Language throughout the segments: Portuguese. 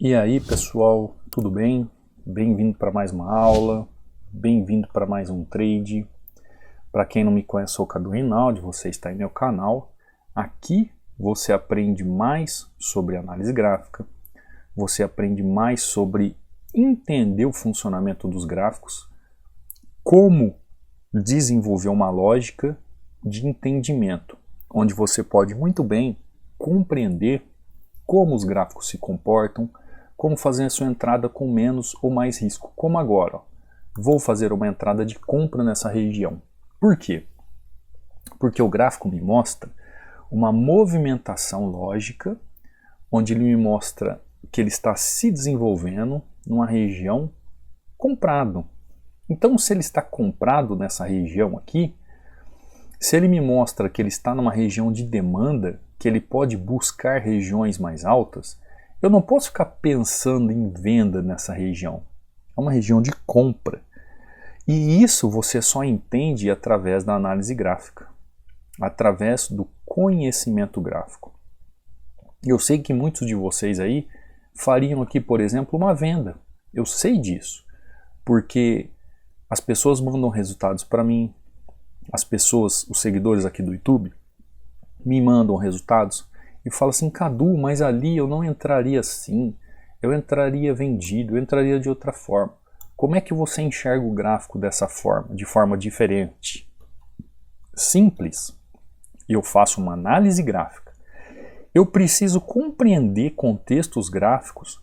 E aí pessoal, tudo bem? Bem-vindo para mais uma aula, bem-vindo para mais um trade. Para quem não me conhece, sou o Cadu Rinaldi, você está em meu canal. Aqui você aprende mais sobre análise gráfica, você aprende mais sobre entender o funcionamento dos gráficos, como desenvolver uma lógica de entendimento, onde você pode muito bem compreender como os gráficos se comportam, como fazer a sua entrada com menos ou mais risco, como agora. Ó. Vou fazer uma entrada de compra nessa região. Por quê? Porque o gráfico me mostra uma movimentação lógica, onde ele me mostra que ele está se desenvolvendo numa região comprado. Então, se ele está comprado nessa região aqui, se ele me mostra que ele está numa região de demanda, que ele pode buscar regiões mais altas, eu não posso ficar pensando em venda nessa região. É uma região de compra. E isso você só entende através da análise gráfica, através do conhecimento gráfico. Eu sei que muitos de vocês aí fariam aqui, por exemplo, uma venda. Eu sei disso, porque as pessoas mandam resultados para mim, as pessoas, os seguidores aqui do YouTube, me mandam resultados e falam assim, Cadu, mas ali eu não entraria assim, eu entraria vendido, eu entraria de outra forma. Como é que você enxerga o gráfico dessa forma, de forma diferente? Simples. Eu faço uma análise gráfica. Eu preciso compreender contextos gráficos,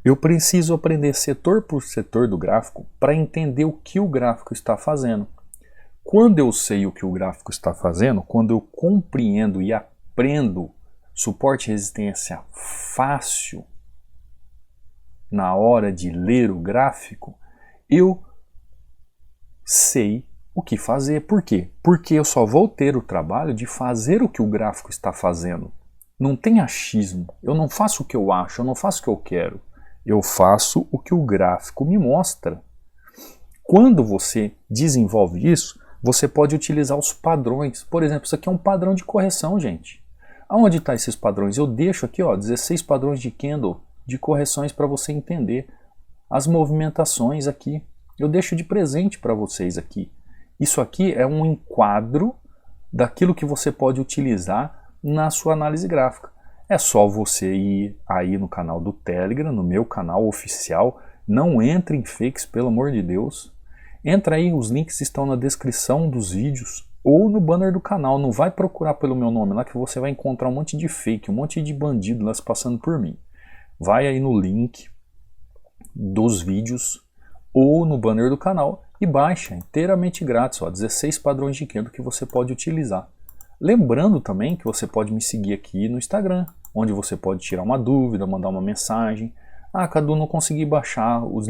eu preciso aprender setor por setor do gráfico para entender o que o gráfico está fazendo. Quando eu sei o que o gráfico está fazendo, quando eu compreendo e aprendo suporte e resistência fácil na hora de ler o gráfico, eu sei o que fazer. Por quê? Porque eu só vou ter o trabalho de fazer o que o gráfico está fazendo. Não tem achismo. Eu não faço o que eu acho, eu não faço o que eu quero. Eu faço o que o gráfico me mostra. Quando você desenvolve isso, você pode utilizar os padrões. Por exemplo, isso aqui é um padrão de correção, gente. Aonde estão esses padrões? Eu deixo aqui, ó, 16 padrões de candle de correções para você entender. As movimentações aqui. Eu deixo de presente para vocês aqui. Isso aqui é um enquadro daquilo que você pode utilizar na sua análise gráfica. É só você ir aí no canal do Telegram, no meu canal oficial. Não entre em fakes, pelo amor de Deus. Entra aí, os links estão na descrição dos vídeos ou no banner do canal. Não vai procurar pelo meu nome lá que você vai encontrar um monte de fake, um monte de bandido lá se passando por mim. Vai aí no link dos vídeos ou no banner do canal e baixa, inteiramente grátis, ó, 16 padrões de candle que você pode utilizar. Lembrando também que você pode me seguir aqui no Instagram, onde você pode tirar uma dúvida, mandar uma mensagem. Ah, Cadu, não consegui baixar o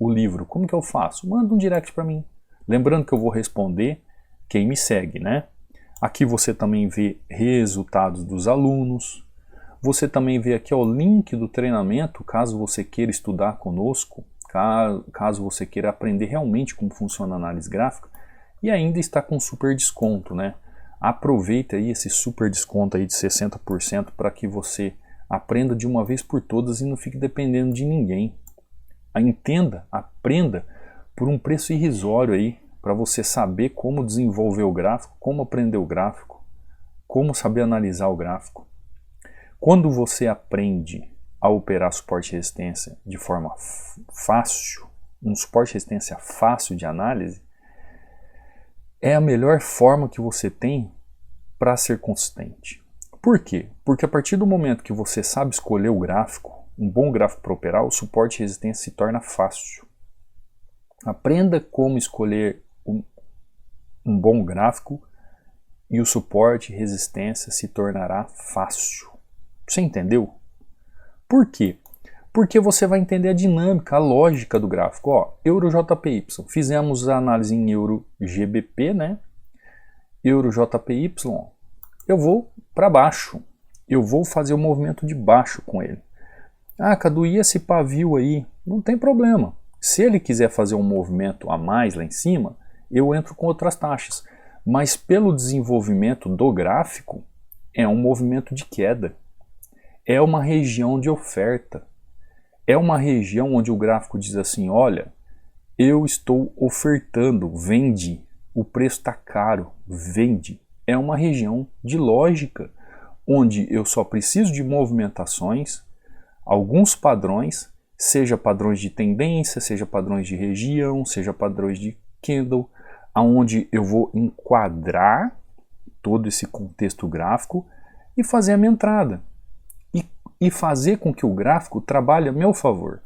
livro, como que eu faço? Manda um direct para mim. Lembrando que eu vou responder quem me segue, né? Aqui você também vê resultados dos alunos. Você também vê aqui ó, o link do treinamento, caso você queira estudar conosco, caso você queira aprender realmente como funciona a análise gráfica, e ainda está com super desconto, né? Aproveita aí esse super desconto aí de 60% para que você aprenda de uma vez por todas e não fique dependendo de ninguém. Entenda, aprenda por um preço irrisório aí, para você saber como desenvolver o gráfico, como aprender o gráfico, como saber analisar o gráfico. Quando você aprende a operar suporte e resistência de forma fácil, um suporte e resistência fácil de análise, é a melhor forma que você tem para ser consistente. Por quê? Porque a partir do momento que você sabe escolher o gráfico, um bom gráfico para operar, o suporte e resistência se torna fácil. Aprenda como escolher um bom gráfico e o suporte e resistência se tornará fácil. Você entendeu? Por quê? Porque você vai entender a dinâmica, a lógica do gráfico. Ó, Euro JPY, fizemos a análise em Euro GBP, né? Euro JPY, eu vou para baixo. Eu vou fazer o movimento de baixo com ele. Ah, Cadu, e esse pavio aí? Não tem problema. Se ele quiser fazer um movimento a mais lá em cima, eu entro com outras taxas. Mas pelo desenvolvimento do gráfico, é um movimento de queda. É uma região de oferta. é uma região onde o gráfico diz assim, olha, eu estou ofertando, vende, o preço está caro, vende. É uma região de lógica, onde eu só preciso de movimentações, alguns padrões, seja padrões de tendência, seja padrões de região, seja padrões de candle, aonde eu vou enquadrar todo esse contexto gráfico e fazer a minha entrada. E fazer com que o gráfico trabalhe a meu favor.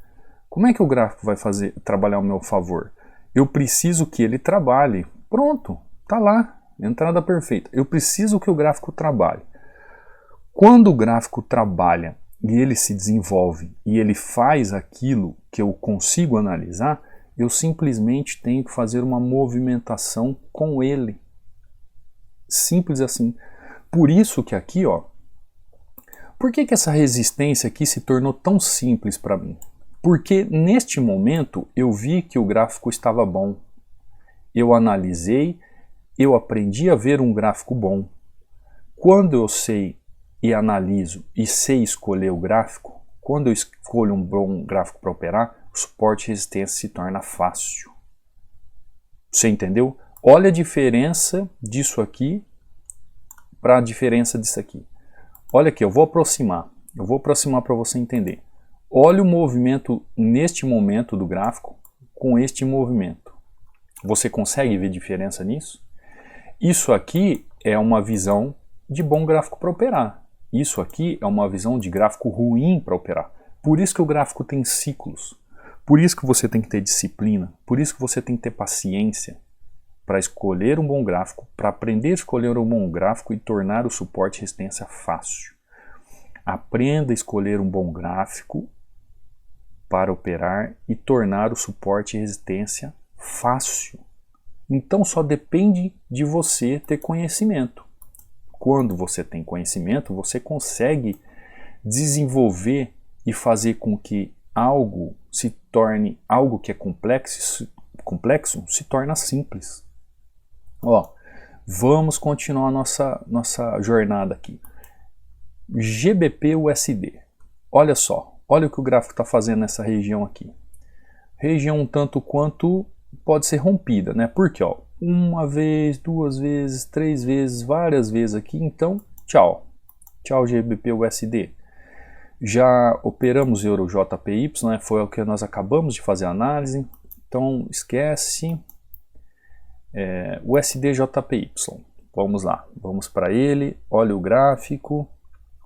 Como é que o gráfico vai trabalhar a meu favor? Eu preciso que ele trabalhe. Pronto, tá lá, entrada perfeita. Eu preciso que o gráfico trabalhe. Quando o gráfico trabalha e ele se desenvolve e ele faz aquilo que eu consigo analisar, eu simplesmente tenho que fazer uma movimentação com ele. Simples assim. Por isso que aqui, ó, por que essa resistência aqui se tornou tão simples para mim? Porque neste momento eu vi que o gráfico estava bom. Eu analisei, eu aprendi a ver um gráfico bom. Quando eu sei e analiso e sei escolher o gráfico, quando eu escolho um bom gráfico para operar, o suporte e resistência se torna fácil. Você entendeu? Olha a diferença disso aqui para a diferença disso aqui. Olha aqui, eu vou aproximar para você entender. Olha o movimento neste momento do gráfico com este movimento. Você consegue ver diferença nisso? Isso aqui é uma visão de bom gráfico para operar. Isso aqui é uma visão de gráfico ruim para operar. Por isso que o gráfico tem ciclos. Por isso que você tem que ter disciplina. Por isso que você tem que ter paciência para escolher um bom gráfico, para aprender a escolher um bom gráfico e tornar o suporte e resistência fácil. Aprenda a escolher um bom gráfico para operar e tornar o suporte e resistência fácil. Então só depende de você ter conhecimento. Quando você tem conhecimento, você consegue desenvolver e fazer com que algo se torne, algo que é complexo se torna simples. Ó, vamos continuar nossa jornada aqui. GBP/USD. Olha só, olha o que o gráfico está fazendo nessa região aqui. Região um tanto quanto pode ser rompida, né? Porque, ó, uma vez, duas vezes, três vezes, várias vezes aqui, então, tchau. Tchau, GBP/USD. Já operamos Euro JPY, né? Foi o que nós acabamos de fazer a análise. Então, esquece. USD JPY. Vamos lá, vamos para ele. Olha o gráfico.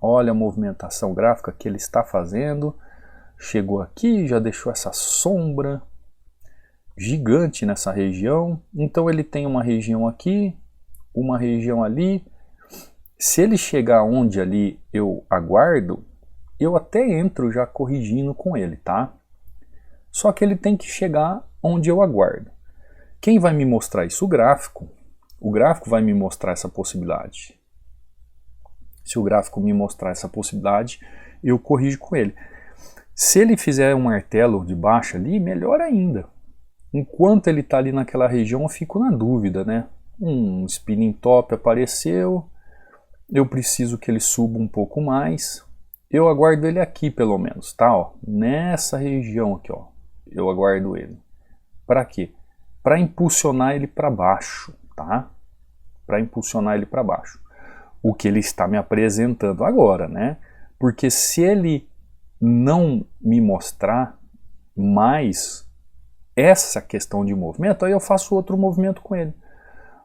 Olha a movimentação gráfica que ele está fazendo. Chegou aqui, já deixou essa sombra gigante nessa região. Então ele tem uma região aqui, uma região ali. Se ele chegar onde ali eu aguardo, eu até entro já corrigindo com ele, tá? Só que ele tem que chegar onde eu aguardo. Quem vai me mostrar isso? O gráfico. O gráfico vai me mostrar essa possibilidade. Se o gráfico me mostrar essa possibilidade, eu corrijo com ele. Se ele fizer um martelo de baixa ali, melhor ainda. Enquanto ele está ali naquela região, eu fico na dúvida, né? Um spinning top apareceu, eu preciso que ele suba um pouco mais. Eu aguardo ele aqui pelo menos, tá? Ó, nessa região aqui, ó, eu aguardo ele. Para quê? Para impulsionar ele para baixo, tá? Para impulsionar ele para baixo. O que ele está me apresentando agora, né? Porque se ele não me mostrar mais essa questão de movimento, aí eu faço outro movimento com ele.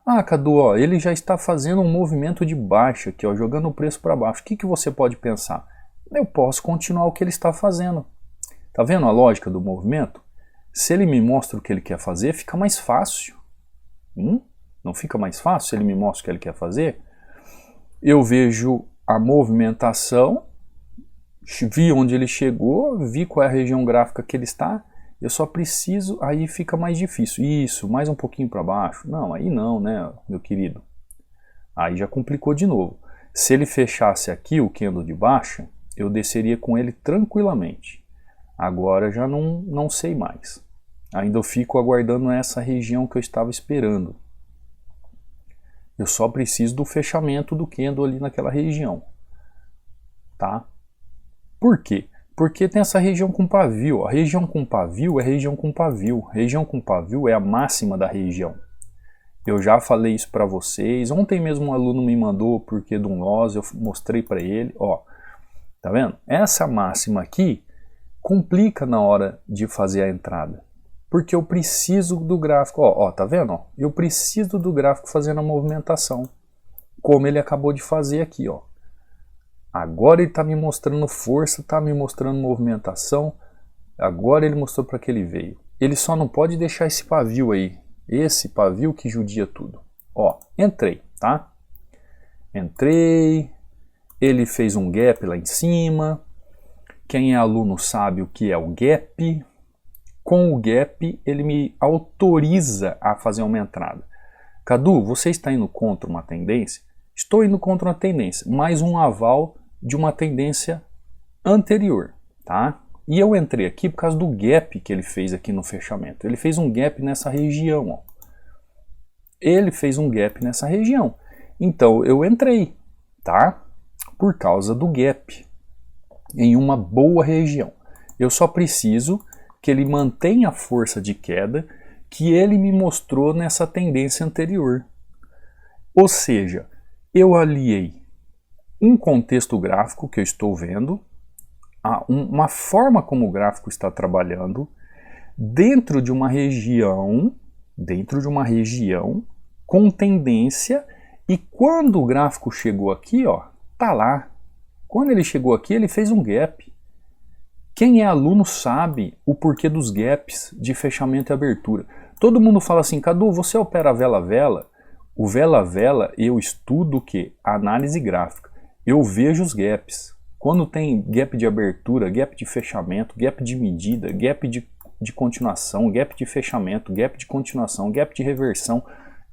Ah, Cadu, ó, ele já está fazendo um movimento de baixa aqui, ó, jogando o preço para baixo. O que você pode pensar? Eu posso continuar o que ele está fazendo. Tá vendo a lógica do movimento? Se ele me mostra o que ele quer fazer, fica mais fácil. Não fica mais fácil se ele me mostra o que ele quer fazer? Eu vejo a movimentação, vi onde ele chegou, vi qual é a região gráfica que ele está, eu só preciso, aí fica mais difícil. Isso, mais um pouquinho para baixo. Não, aí não, né, meu querido? Aí já complicou de novo. Se ele fechasse aqui o candle de baixa, eu desceria com ele tranquilamente. Agora já não sei mais. Ainda eu fico aguardando essa região que eu estava esperando. Eu só preciso do fechamento do candle ali naquela região. Tá? Por quê? Porque tem essa região com pavio. A região com pavio é região com pavio. Região com pavio é a máxima da região. Eu já falei isso para vocês. Ontem mesmo um aluno me mandou porque de um loss, eu mostrei para ele. Ó, tá vendo? Essa máxima aqui complica na hora de fazer a entrada. Porque eu preciso do gráfico. Ó, tá vendo? Ó, eu preciso do gráfico fazendo a movimentação. Como ele acabou de fazer aqui, ó. Agora ele está me mostrando força, está me mostrando movimentação. Agora ele mostrou para que ele veio. Ele só não pode deixar esse pavio aí. Esse pavio que judia tudo. Ó, entrei, tá? Entrei. Ele fez um gap lá em cima. Quem é aluno sabe o que é o gap. Com o gap ele me autoriza a fazer uma entrada. Cadu, você está indo contra uma tendência? Estou indo contra uma tendência, mais um aval de uma tendência anterior, tá? E eu entrei aqui por causa do gap que ele fez aqui no fechamento. Ele fez um gap nessa região, ó. Ele fez um gap nessa região. Então eu entrei, tá? Por causa do gap em uma boa região. Eu só preciso que ele mantenha a força de queda que ele me mostrou nessa tendência anterior. Ou seja, eu aliei um contexto gráfico que eu estou vendo, uma forma como o gráfico está trabalhando, dentro de uma região com tendência, e quando o gráfico chegou aqui, ó, tá lá. Quando ele chegou aqui, ele fez um gap. Quem é aluno sabe o porquê dos gaps de fechamento e abertura. Todo mundo fala assim, Cadu, você opera vela-vela? O vela-vela eu estudo o quê? Análise gráfica. Eu vejo os gaps. Quando tem gap de abertura, gap de fechamento, gap de medida, gap de continuação, gap de fechamento, gap de continuação, gap de reversão,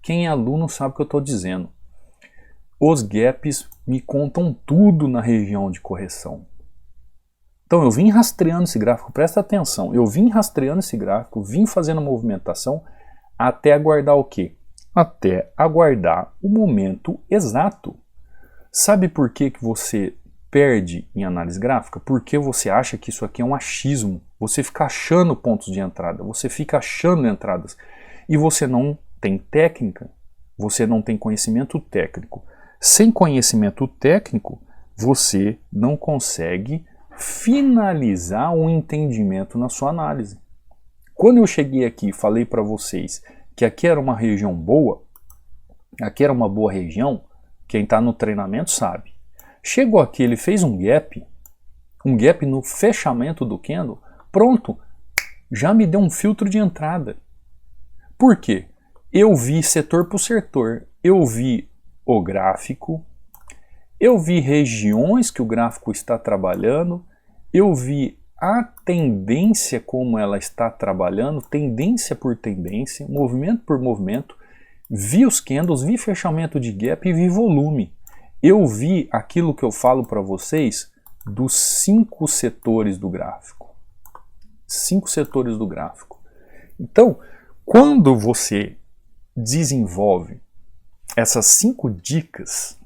quem é aluno sabe o que eu estou dizendo. Os gaps me contam tudo na região de correção. Então eu vim rastreando esse gráfico, presta atenção, eu vim rastreando esse gráfico, vim fazendo movimentação até aguardar o quê? Até aguardar o momento exato. Sabe por que você perde em análise gráfica? Porque você acha que isso aqui é um achismo. Você fica achando pontos de entrada, você fica achando entradas. E você não tem técnica, você não tem conhecimento técnico. Sem conhecimento técnico, você não consegue finalizar um entendimento na sua análise. Quando eu cheguei aqui e falei para vocês que aqui era uma região boa, aqui era uma boa região, quem está no treinamento sabe. Chegou aqui, ele fez um gap no fechamento do candle, pronto, já me deu um filtro de entrada. Por quê? Eu vi setor por setor, eu vi o gráfico, eu vi regiões que o gráfico está trabalhando, eu vi a tendência como ela está trabalhando, tendência por tendência, movimento por movimento, vi os candles, vi fechamento de gap e vi volume. Eu vi aquilo que eu falo para vocês dos 5 setores do gráfico. 5 setores do gráfico. Então, quando você desenvolve essas 5 dicas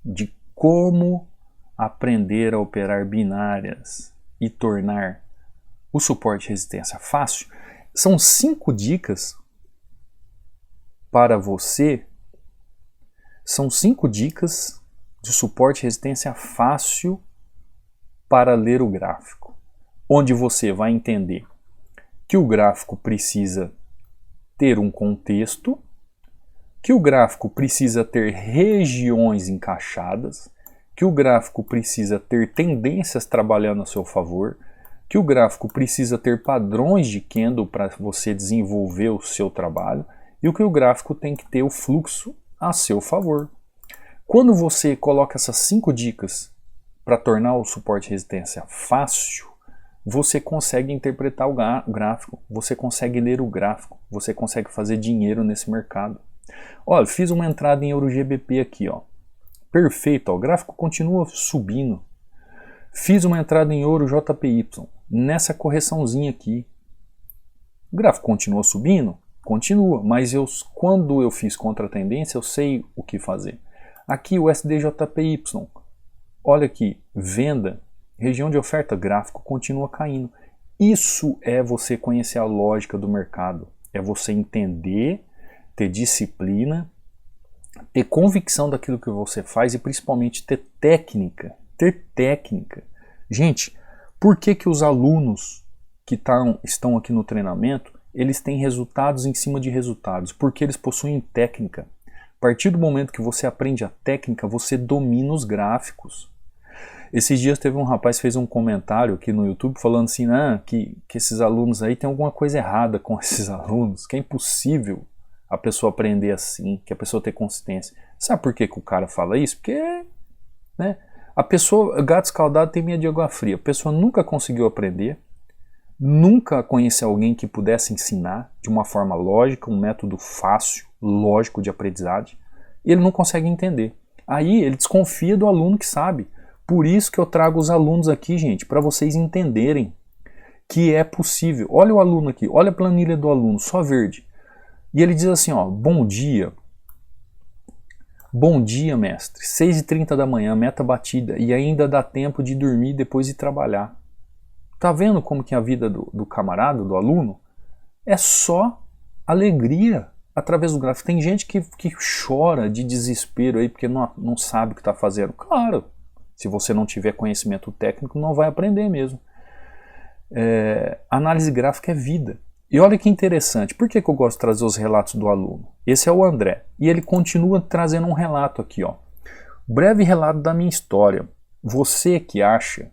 de como aprender a operar binárias e tornar o suporte e resistência fácil, são 5 dicas para você, são 5 dicas de suporte e resistência fácil para ler o gráfico, onde você vai entender que o gráfico precisa ter um contexto, que o gráfico precisa ter regiões encaixadas, que o gráfico precisa ter tendências trabalhando a seu favor, que o gráfico precisa ter padrões de candle para você desenvolver o seu trabalho, e o que o gráfico tem que ter o fluxo a seu favor. Quando você coloca essas 5 dicas para tornar o suporte e resistência fácil, você consegue interpretar o gráfico, você consegue ler o gráfico, você consegue fazer dinheiro nesse mercado. Olha, fiz uma entrada em EURO-GBP aqui, ó. Perfeito, ó, o gráfico continua subindo. Fiz uma entrada em EURO-JPY, nessa correçãozinha aqui. O gráfico continua subindo? Continua, mas quando eu fiz contra a tendência, eu sei o que fazer. Aqui o SDJPY, olha aqui, venda, região de oferta, gráfico continua caindo. Isso é você conhecer a lógica do mercado, é você entender, ter disciplina, ter convicção daquilo que você faz e principalmente ter técnica. Ter técnica. Gente, por que os alunos que estão aqui no treinamento, eles têm resultados em cima de resultados? Porque eles possuem técnica. A partir do momento que você aprende a técnica, você domina os gráficos. Esses dias teve um rapaz que fez um comentário aqui no YouTube falando assim, que esses alunos aí, tem alguma coisa errada com esses alunos, que é impossível a pessoa aprender assim, que a pessoa ter consistência. Sabe por que o cara fala isso? Porque, né, a pessoa, gato escaldado tem medo de água fria. A pessoa nunca conseguiu aprender, nunca conheceu alguém que pudesse ensinar de uma forma lógica, um método fácil, lógico de aprendizagem, e ele não consegue entender. Aí ele desconfia do aluno que sabe. Por isso que eu trago os alunos aqui, gente, para vocês entenderem que é possível. Olha o aluno aqui, olha a planilha do aluno, só verde. E ele diz assim, ó, bom dia, mestre, 6h30 da manhã, meta batida, e ainda dá tempo de dormir depois de trabalhar. Tá vendo como que é a vida do camarada, do aluno? É só alegria através do gráfico. Tem gente que chora de desespero aí porque não sabe o que está fazendo. Claro, se você não tiver conhecimento técnico, não vai aprender mesmo. Análise gráfica é vida. E olha que interessante, por que eu gosto de trazer os relatos do aluno? Esse é o André, e ele continua trazendo um relato aqui, ó. Breve relato da minha história. Você que acha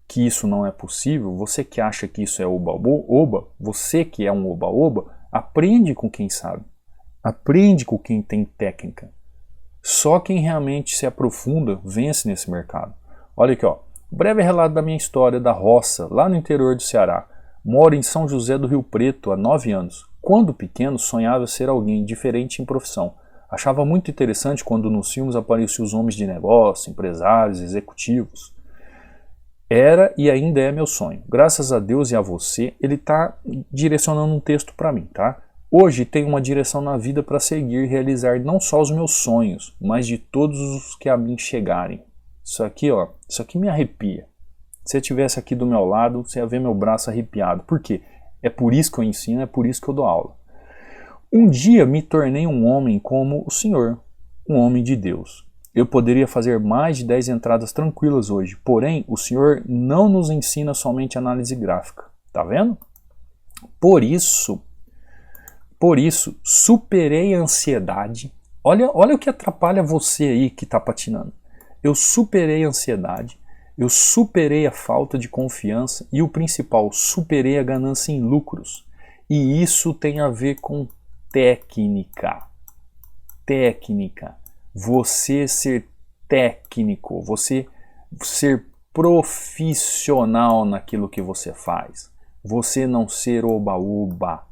que isso não é possível, você que acha que isso é oba-oba, você que é um oba-oba, aprende com quem sabe. Aprende com quem tem técnica. Só quem realmente se aprofunda vence nesse mercado. Olha aqui, ó. Breve relato da minha história da roça, lá no interior do Ceará. Moro em São José do Rio Preto há 9 anos. Quando pequeno, sonhava ser alguém diferente em profissão. Achava muito interessante quando nos filmes apareciam os homens de negócio, empresários, executivos. Era e ainda é meu sonho. Graças a Deus e a você, ele está direcionando um texto para mim, tá? Hoje tenho uma direção na vida para seguir e realizar não só os meus sonhos, mas de todos os que a mim chegarem. Isso aqui, ó, isso aqui me arrepia. Se você estivesse aqui do meu lado, você ia ver meu braço arrepiado. Por quê? É por isso que eu ensino, é por isso que eu dou aula. Um dia me tornei um homem como o Senhor, um homem de Deus. Eu poderia fazer mais de 10 entradas tranquilas hoje, porém o Senhor não nos ensina somente análise gráfica. Tá vendo? Por isso, superei a ansiedade. Olha o que atrapalha você aí que está patinando. Eu superei a ansiedade. Eu superei a falta de confiança e o principal, superei a ganância em lucros. E isso tem a ver com técnica. Técnica. Você ser técnico, você ser profissional naquilo que você faz. Você não ser oba-oba.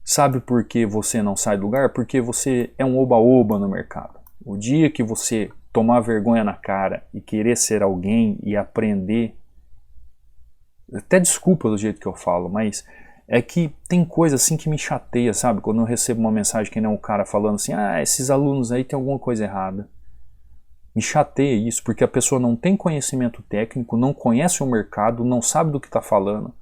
Sabe por que você não sai do lugar? Porque você é um oba-oba no mercado. O dia que você tomar vergonha na cara e querer ser alguém e aprender, até desculpa do jeito que eu falo, mas é que tem coisa assim que me chateia, sabe? Quando eu recebo uma mensagem que nem um cara falando assim, esses alunos aí tem alguma coisa errada. Me chateia isso, porque a pessoa não tem conhecimento técnico, não conhece o mercado, não sabe do que está falando.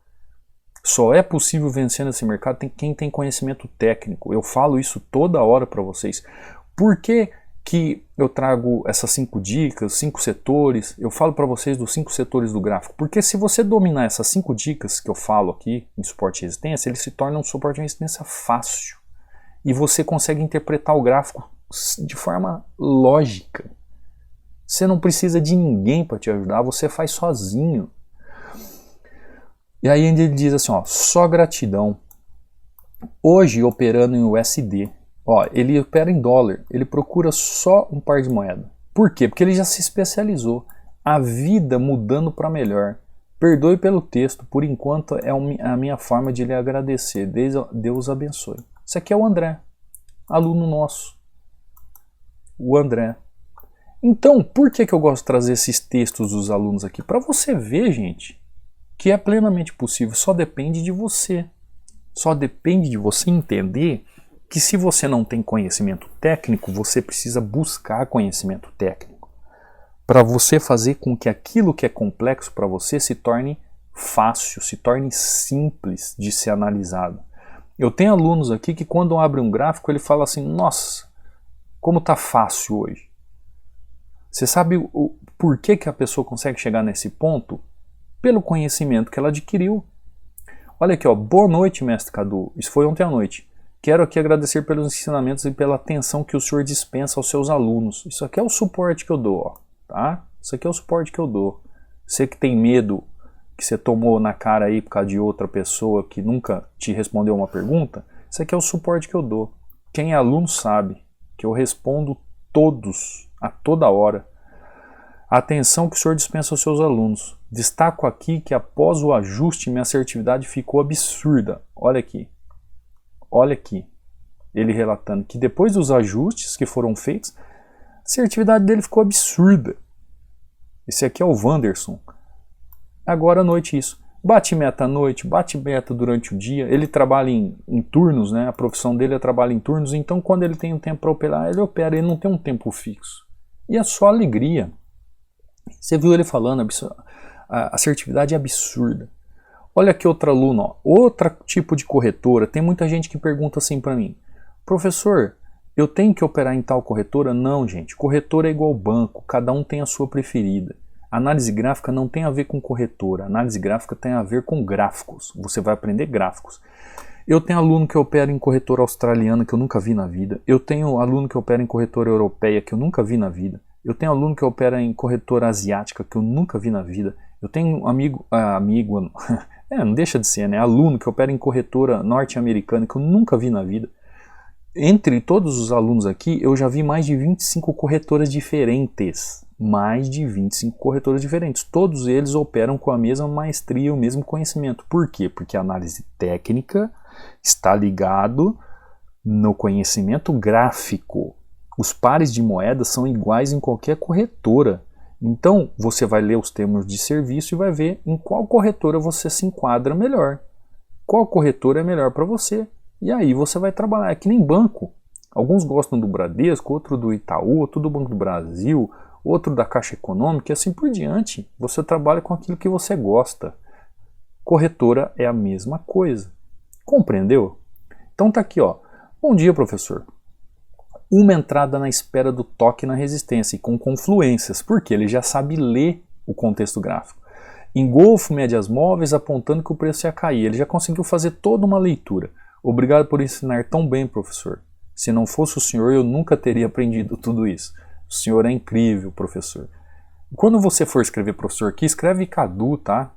Só é possível vencer nesse mercado quem tem conhecimento técnico. Eu falo isso toda hora para vocês. Por que eu trago essas 5 dicas, 5 setores? Eu falo para vocês dos 5 setores do gráfico. Porque se você dominar essas 5 dicas que eu falo aqui em suporte e resistência, ele se torna um suporte e resistência fácil. E você consegue interpretar o gráfico de forma lógica. Você não precisa de ninguém para te ajudar, você faz sozinho. E aí ele diz assim, ó, só gratidão. Hoje operando em USD, ó, ele opera em dólar, ele procura só um par de moeda. Por quê? Porque ele já se especializou. A vida mudando para melhor. Perdoe pelo texto, por enquanto é a minha forma de lhe agradecer. Deus abençoe. Isso aqui é o André, aluno nosso. O André. Então, por que eu gosto de trazer esses textos dos alunos aqui? Para você ver, gente, que é plenamente possível, só depende de você. Só depende de você entender que se você não tem conhecimento técnico, você precisa buscar conhecimento técnico. para você fazer com que aquilo que é complexo para você se torne fácil, se torne simples de ser analisado. Eu tenho alunos aqui que quando abrem um gráfico ele fala assim, nossa, como tá fácil hoje. Você sabe o porquê que a pessoa consegue chegar nesse ponto? Pelo conhecimento que ela adquiriu. Olha aqui, ó, boa noite, mestre Cadu. Isso foi ontem à noite. Quero aqui agradecer pelos ensinamentos e pela atenção que o senhor dispensa aos seus alunos. Isso aqui é o suporte que eu dou, ó, tá? Isso aqui é o suporte que eu dou. Você que tem medo que você tomou na cara aí por causa de outra pessoa que nunca te respondeu uma pergunta, isso aqui é o suporte que eu dou. Quem é aluno sabe que eu respondo todos, a toda hora. A atenção que o senhor dispensa aos seus alunos. Destaco aqui que após o ajuste minha assertividade ficou absurda. Olha aqui. Olha aqui. Ele relatando que depois dos ajustes que foram feitos, a assertividade dele ficou absurda. Esse aqui é o Wanderson. Agora à noite isso. Bate meta à noite, bate meta durante o dia. Ele trabalha em turnos, né? A profissão dele é trabalhar em turnos. Então quando ele tem um tempo para operar, ele opera. Ele não tem um tempo fixo. E é só alegria. Você viu ele falando, a assertividade é absurda. Olha aqui outra aluna, ó, outro tipo de corretora. Tem muita gente que pergunta assim para mim, professor, eu tenho que operar em tal corretora? Não, gente, corretora é igual banco, cada um tem a sua preferida. Análise gráfica não tem a ver com corretora, análise gráfica tem a ver com gráficos, você vai aprender gráficos. Eu tenho aluno que opera em corretora australiana que eu nunca vi na vida, eu tenho aluno que opera em corretora europeia que eu nunca vi na vida, eu tenho aluno que opera em corretora asiática que eu nunca vi na vida, eu tenho não deixa de ser, né? Aluno que opera em corretora norte-americana que eu nunca vi na vida. Entre todos os alunos aqui, eu já vi mais de 25 corretoras diferentes. Mais de 25 corretoras diferentes. Todos eles operam com a mesma maestria, o mesmo conhecimento. Por quê? Porque a análise técnica está ligado no conhecimento gráfico. Os pares de moedas são iguais em qualquer corretora. Então, você vai ler os termos de serviço e vai ver em qual corretora você se enquadra melhor. Qual corretora é melhor para você. E aí você vai trabalhar. É que nem banco. Alguns gostam do Bradesco, outro do Itaú, outro do Banco do Brasil, outro da Caixa Econômica e assim por diante. Você trabalha com aquilo que você gosta. Corretora é a mesma coisa. Compreendeu? Então tá aqui, ó. Bom dia, professor. Uma entrada na espera do toque na resistência e com confluências, porque ele já sabe ler o contexto gráfico. Engolfo médias móveis apontando que o preço ia cair. Ele já conseguiu fazer toda uma leitura. Obrigado por ensinar tão bem, professor. Se não fosse o senhor, eu nunca teria aprendido tudo isso. O senhor é incrível, professor. Quando você for escrever professor aqui, escreve Cadu, tá?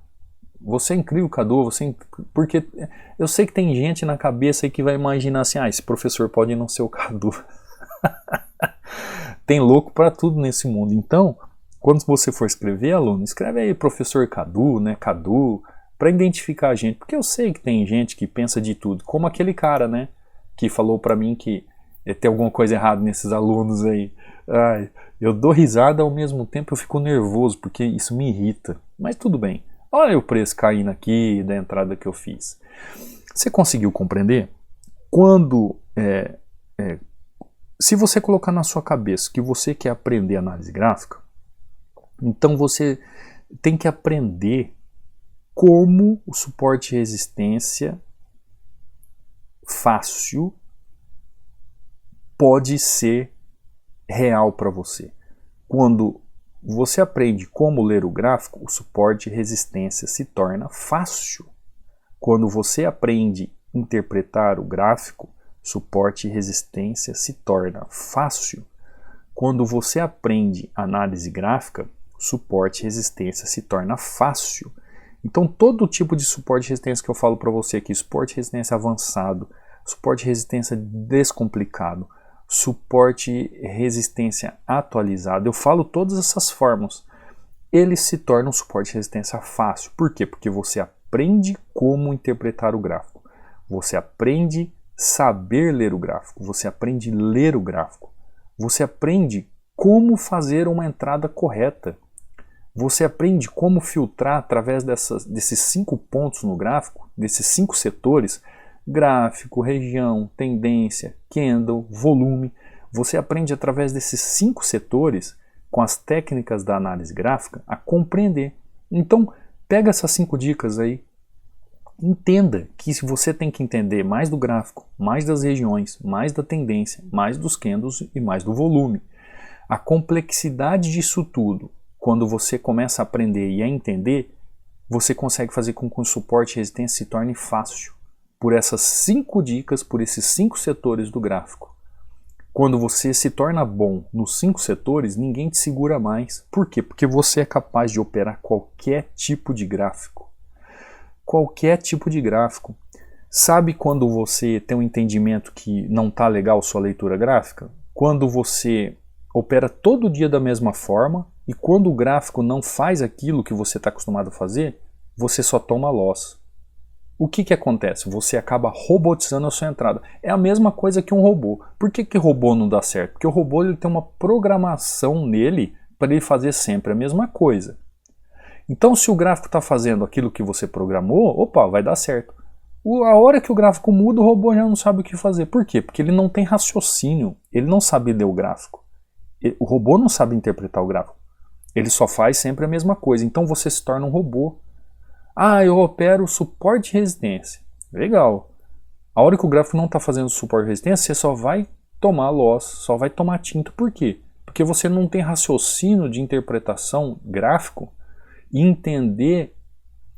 Você é incrível, Cadu. Porque eu sei que tem gente na cabeça aí que vai imaginar assim, esse professor pode não ser o Cadu. Tem louco para tudo nesse mundo. Então, quando você for escrever, aluno, escreve aí professor Cadu, né? Cadu, para identificar a gente. Porque eu sei que tem gente que pensa de tudo. Como aquele cara, né? Que falou para mim que tem alguma coisa errada nesses alunos aí. Ai, eu dou risada ao mesmo tempo eu fico nervoso, porque isso me irrita. Mas tudo bem. Olha o preço caindo aqui da entrada que eu fiz. Você conseguiu compreender? Quando se você colocar na sua cabeça que você quer aprender análise gráfica, então você tem que aprender como o suporte e resistência fácil pode ser real para você. Quando você aprende como ler o gráfico, o suporte e resistência se torna fácil. Quando você aprende a interpretar o gráfico, suporte e resistência se torna fácil. Quando você aprende análise gráfica, suporte e resistência se torna fácil. Então todo tipo de suporte e resistência que eu falo para você aqui, suporte e resistência avançado, suporte e resistência descomplicado, suporte e resistência atualizado, eu falo todas essas formas. Eles se tornam suporte e resistência fácil. Por quê? Porque você aprende como interpretar o gráfico. Você aprende saber ler o gráfico, você aprende ler o gráfico, você aprende como fazer uma entrada correta, você aprende como filtrar através desses 5 pontos no gráfico, desses 5 setores, gráfico, região, tendência, candle, volume. Você aprende através desses 5 setores com as técnicas da análise gráfica, a compreender. Então, pega essas 5 dicas aí. Entenda que se você tem que entender mais do gráfico, mais das regiões, mais da tendência, mais dos candles e mais do volume. A complexidade disso tudo, quando você começa a aprender e a entender, você consegue fazer com que o suporte e resistência se torne fácil. Por essas 5 dicas, por esses 5 setores do gráfico. Quando você se torna bom nos 5 setores, ninguém te segura mais. Por quê? Porque você é capaz de operar qualquer tipo de gráfico. Qualquer tipo de gráfico. Sabe quando você tem um entendimento que não está legal sua leitura gráfica? Quando você opera todo dia da mesma forma e quando o gráfico não faz aquilo que você está acostumado a fazer, você só toma loss. O que acontece? Você acaba robotizando a sua entrada. É a mesma coisa que um robô. Por que robô não dá certo? Porque o robô ele tem uma programação nele para ele fazer sempre a mesma coisa. Então se o gráfico está fazendo aquilo que você programou, opa, vai dar certo. A hora que o gráfico muda, o robô já não sabe o que fazer. Por quê? Porque ele não tem raciocínio, ele não sabe ler o gráfico. O robô não sabe interpretar o gráfico. Ele só faz sempre a mesma coisa. Então você se torna um robô. Ah, eu opero suporte e resistência. Legal. A hora que o gráfico não está fazendo suporte e resistência, você só vai tomar loss, só vai tomar tinta. Por quê? Porque você não tem raciocínio de interpretação gráfico e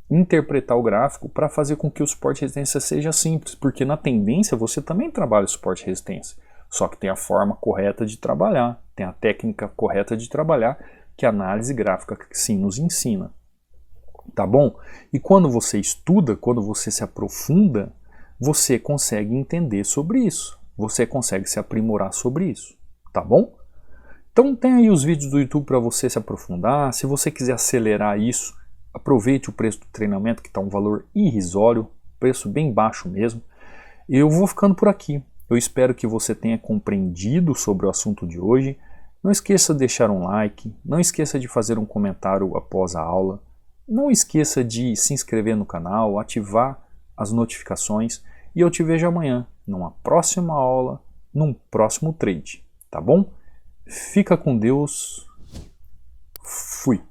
interpretar o gráfico para fazer com que o suporte e resistência seja simples. Porque na tendência você também trabalha suporte e resistência. Só que tem a forma correta de trabalhar, tem a técnica correta de trabalhar, que a análise gráfica sim nos ensina. Tá bom? E quando você estuda, quando você se aprofunda, você consegue entender sobre isso. Você consegue se aprimorar sobre isso. Tá bom? Então tem aí os vídeos do YouTube para você se aprofundar. Se você quiser acelerar isso, aproveite o preço do treinamento, que está um valor irrisório, preço bem baixo mesmo. Eu vou ficando por aqui. Eu espero que você tenha compreendido sobre o assunto de hoje. Não esqueça de deixar um like, não esqueça de fazer um comentário após a aula. Não esqueça de se inscrever no canal, ativar as notificações e eu te vejo amanhã numa próxima aula, num próximo trade, tá bom? Fica com Deus. Fui.